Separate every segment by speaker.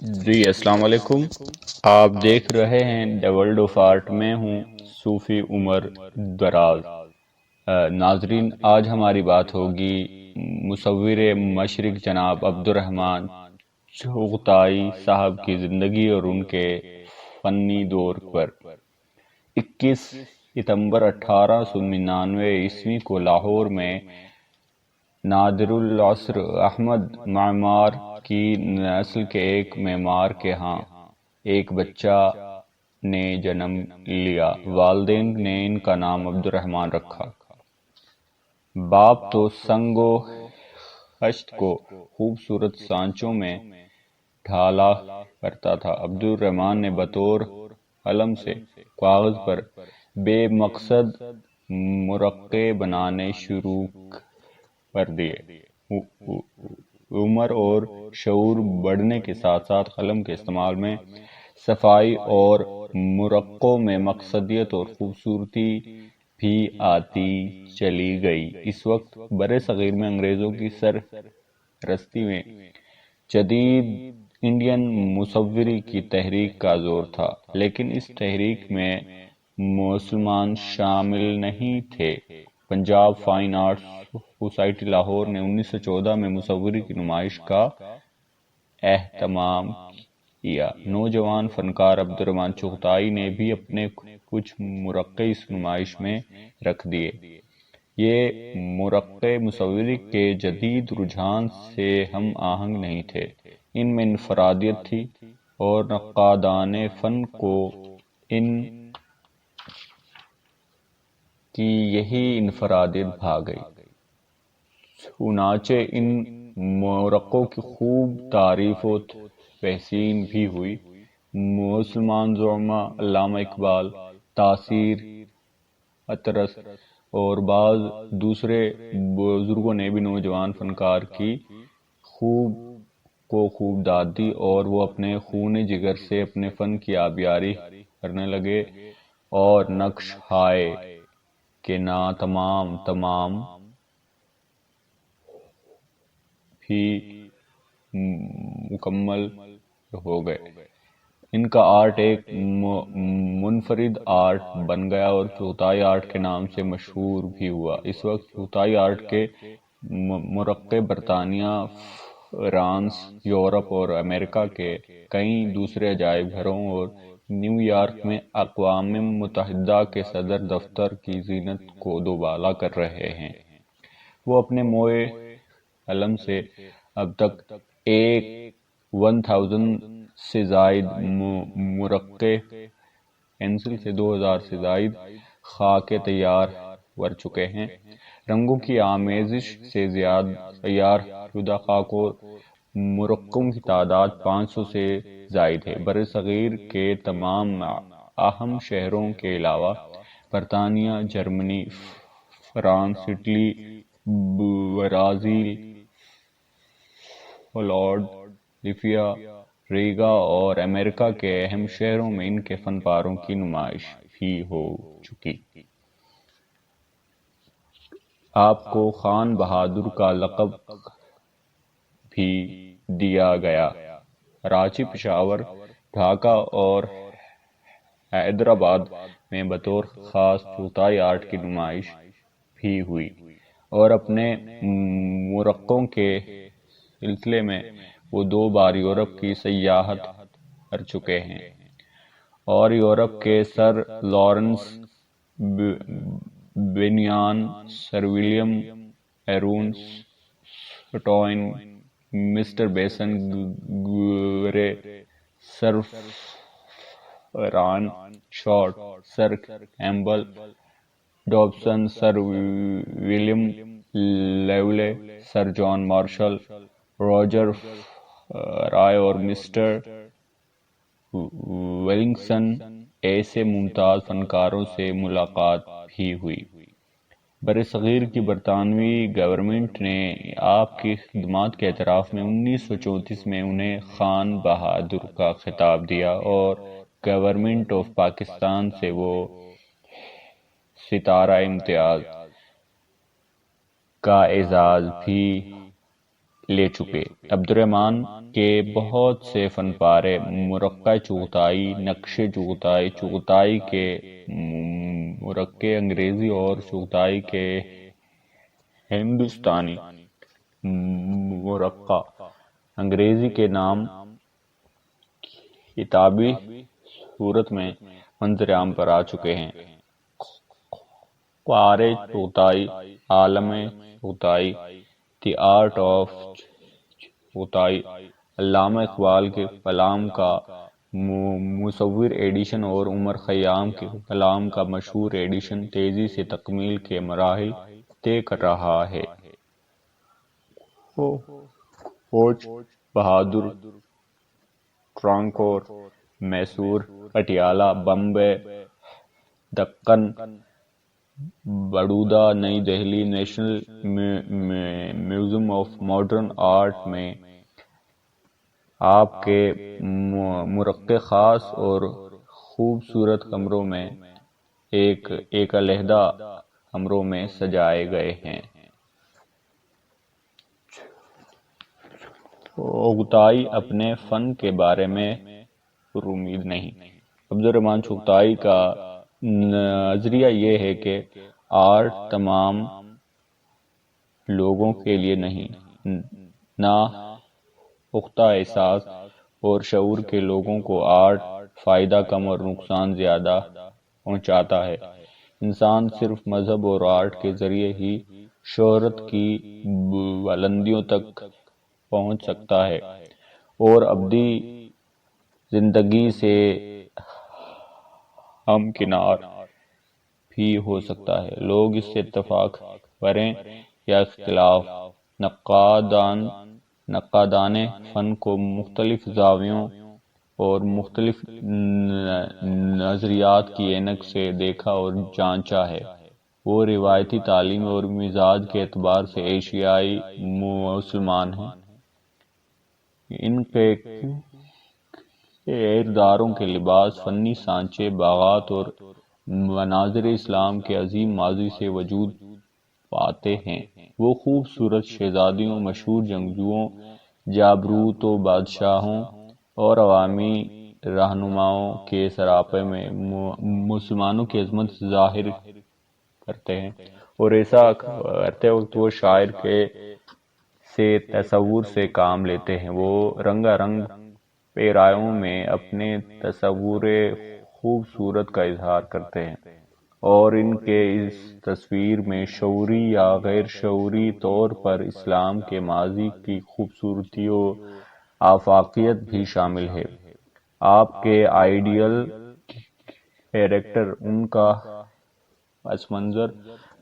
Speaker 1: جی السلام علیکم۔ آپ دیکھ رہے ہیں دی ورلڈ آف آرٹ، میں ہوں صوفی عمر دراز۔ ناظرین، آج ہماری بات ہوگی مصور مشرق جناب عبدالرحمن چغتائی صاحب کی زندگی اور ان کے فنی دور پر۔ 21 ستمبر 1899 کو لاہور میں نادر العصر احمد معمار کی نسل کے ایک معمار کے ہاں ایک بچہ نے جنم لیا۔ والدین نے ان کا نام عبدالرحمن رکھا۔ باپ تو سنگ و خشت کو خوبصورت سانچوں میں ڈھالا کرتا تھا۔ عبدالرحمن نے بطور قلم سے کاغذ پر بے مقصد مرقع بنانے شروع کر دیے۔ عمر اور شعور بڑھنے کے ساتھ ساتھ قلم کے استعمال میں صفائی اور مرقعوں میں مقصدیت اور خوبصورتی بھی آتی چلی گئی۔ اس وقت برِ صغیر میں انگریزوں کی سرپرستی میں جدید انڈین مصوری کی تحریک کا زور تھا، لیکن اس تحریک میں مسلمان شامل نہیں تھے۔ Punjab fine arts society Lahore نے 1914 میں مصوری کی نمائش کا اہتمام کیا۔ نوجوان فنکار عبدالرحمن چغتائی نے بھی اپنے کچھ مرقع اس نمائش میں رکھ دیے۔ یہ مرقع مصوری کے جدید رجحان سے ہم آہنگ نہیں تھے، ان میں انفرادیت تھی اور نقادان فن کو ان کی یہی انفرادیت بھا گئی۔ چنانچہ ان مرقعوں کی خوب تعریف و تحسین بھی ہوئی۔ مسلمان زعماء علامہ اقبال، تاثیر ہتھرس اور بعض دوسرے بزرگوں نے بھی نوجوان فنکار کی خوب داد دی اور وہ اپنے خون جگر سے اپنے فن کی آبیاری کرنے لگے اور نقش ہائے کہ نا تمام بھی مکمل ہو گئے۔ ان کا آرٹ ایک منفرد آرٹ بن گیا اور چغتائی آرٹ کے نام سے مشہور بھی ہوا۔ اس وقت چغتائی آرٹ کے مرقع برطانیہ، فرانس، یورپ اور امریکہ کے کئی دوسرے عجائب گھروں اور نیو یارک میں اقوام متحدہ کے صدر دفتر کی زینت کو دوبالا کر رہے ہیں۔ وہ اپنے موئے قلم سے اب تک 1000 سے زائد مرقع، پینسل سے 2000 سے زائد خاکے تیار کر چکے ہیں۔ رنگوں کی آمیزش سے تیار شدہ خاک اور مرقعوں کی تعداد 500 سے زائد ہے۔ برصغیر کے تمام اہم شہروں کے علاوہ برطانیہ، Germany, France, Italy, Brazil, Philadelphia, Riga اور امریکہ کے اہم شہروں میں ان کے فن پاروں کی نمائش بھی ہو چکی۔ آپ کو خان بہادر کا لقب بھی دیا گیا۔ کراچی، پشاور، ڈھاکہ اور حیدرآباد میں بطور خاص چغتائی آرٹ کی نمائش بھی ہوئی اور اپنے مرقعوں کے سلسلے میں وہ 2 بار یورپ کی سیاحت کر چکے ہیں اور یورپ کے سر لارنس بینیان، سر ولیم ایرون سٹوئن، مسٹر بیسن گرے، سر فران شارٹ، سر کیمبل ڈوبسن، سر ولیم لیولے، سر جان مارشل، روجر رائے اور مسٹر ویلنگسن ایسے ممتاز فنکاروں سے ملاقات بھی ہوئی۔ برصغیر کی برطانوی گورنمنٹ نے آپ کی خدمات کے اعتراف میں 1934 میں انہیں خان بہادر کا خطاب دیا اور گورنمنٹ آف پاکستان سے وہ ستارہ امتیاز کا اعزاز بھی لے چکے۔ عبد الرحمن کے بہت سے فن پارے مرقع چغتائی، نقش چغتائی، چغتائی کے مرقع انگریزی اور چغتائی کے ہندوستانی مرقع انگریزی کے نام کتابی صورت میں منظر عام پر آ چکے ہیں۔ قوارِ چغتائی، عالم Chughtai, the art of Chughtai, Allama Iqbal کے کلام کا مصور ایڈیشن اور عمر خیام کے کلام کا مشہور ایڈیشن تیزی سے تکمیل کے مراحل طے کر رہا ہے۔ کوچ بہادر، ٹرانکور، میسور، پٹیالہ، بمبے، دکن، بڑودہ، نئی Delhi, national museum of modern art میں آپ کے مرقع خاص اور خوبصورت کمروں میں ایک علیحدہ کمروں میں سجائے گئے ہیں۔ چغتائی اپنے فن کے بارے میں پرامید نہیں۔ عبد الرحمن چغتائی کا نظریہ یہ ہے کہ آرٹ تمام لوگوں کے لیے نہیں، نہ پختہ احساس اور شعور کے لوگوں کو آرٹ فائدہ کم اور نقصان زیادہ پہنچاتا ہے۔ انسان صرف مذہب اور آرٹ کے ذریعے ہی شہرت کی بلندیوں تک پہنچ سکتا ہے اور ابدی زندگی سے ہمکنار بھی ہو سکتا ہے۔ لوگ اس سے اتفاق کریں یا اختلاف، نقادان فن کو مختلف زاویوں اور مختلف نظریات کی اینک سے دیکھا اور جانچا ہے۔ وہ روایتی تعلیم اور مزاج کے اعتبار سے ایشیائی مسلمان ہیں۔ ان کے کرداروں کے لباس، فنی سانچے، باغات اور مناظر اسلام کے عظیم ماضی سے وجود پاتے ہیں۔ وہ خوبصورت شہزادیوں، مشہور جنگجوؤں، جابروتوں، بادشاہوں اور عوامی رہنماؤں کے سراپے میں مسلمانوں کی عظمت ظاہر کرتے ہیں، اور ایسا کرتے وقت وہ شاعر کے سے تصور سے کام لیتے ہیں۔ وہ رنگا رنگ پیرایوں میں اپنے تصور خوبصورت کا اظہار کرتے ہیں، اور ان کے اس تصویر میں شعوری یا غیر شعوری طور پر اسلام کے ماضی کی خوبصورتی و آفاقیت بھی شامل ہے۔ آپ کے آئیڈیل کیریکٹر، ان کا پس منظر،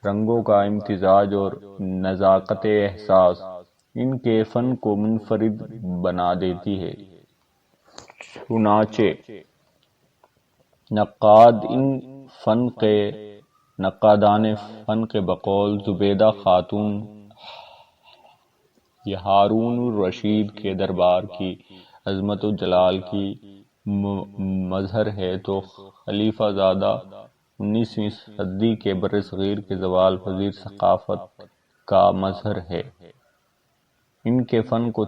Speaker 1: رنگوں کا امتزاج اور نزاکت احساس ان کے فن کو منفرد بنا دیتی ہے۔ چنانچہ نقادان فن کے بقول زبیدہ خاتون ہارون الرشید کے دربار کی عظمت و جلال کی مظہر ہے، تو خلیفہ زادہ 19ویں صدی کے برصغیر کے زوال پذیر ثقافت کا مظہر ہے۔ ان کے فن کو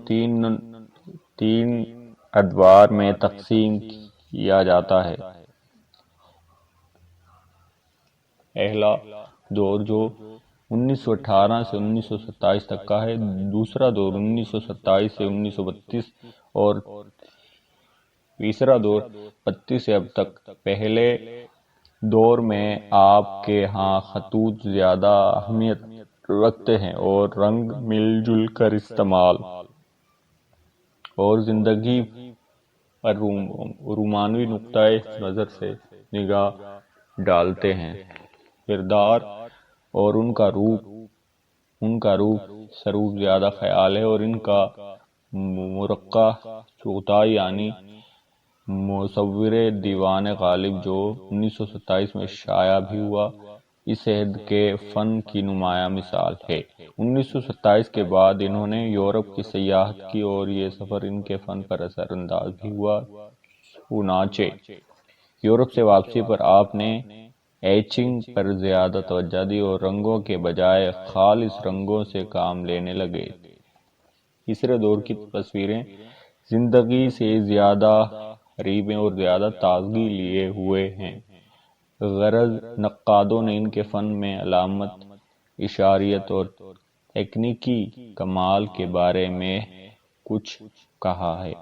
Speaker 1: تین ادوار میں تقسیم کیا جاتا ہے۔ پہلا دور جو 1918 سے 1927 تک کا ہے، دوسرا دور 1927 سے 1932 اور تیسرا دور 32 سے اب تک۔ پہلے دور میں آپ کے ہاں خطوط زیادہ اہمیت رکھتے ہیں اور رنگ مل جل کر استعمال اور زندگی پر رومانوی نقطۂ نظر سے نگاہ ڈالتے ہیں۔ کردار اور ان کا روپ سروپ زیادہ خیال ہے، اور ان کا مرقع چغتائی یعنی مصور دیوان غالب جو 1927 میں شائع بھی ہوا، اس عہد کے فن کی نمایاں مثال ہے۔ 1927 کے بعد انہوں نے یورپ کی سیاحت کی اور یہ سفر ان کے فن پر اثر انداز بھی ہوا۔ چنانچہ یورپ سے واپسی پر آپ نے ایچنگ پر زیادہ توجہ دی اور رنگوں کے بجائے خالص رنگوں سے کام لینے لگے۔ تیسرے دور کی تصویریں زندگی سے زیادہ قریب اور زیادہ تازگی لیے ہوئے ہیں۔ غرض نقادوں نے ان کے فن میں علامت، اشاریت اور تکنیکی کمال کے بارے میں کچھ کہا ہے۔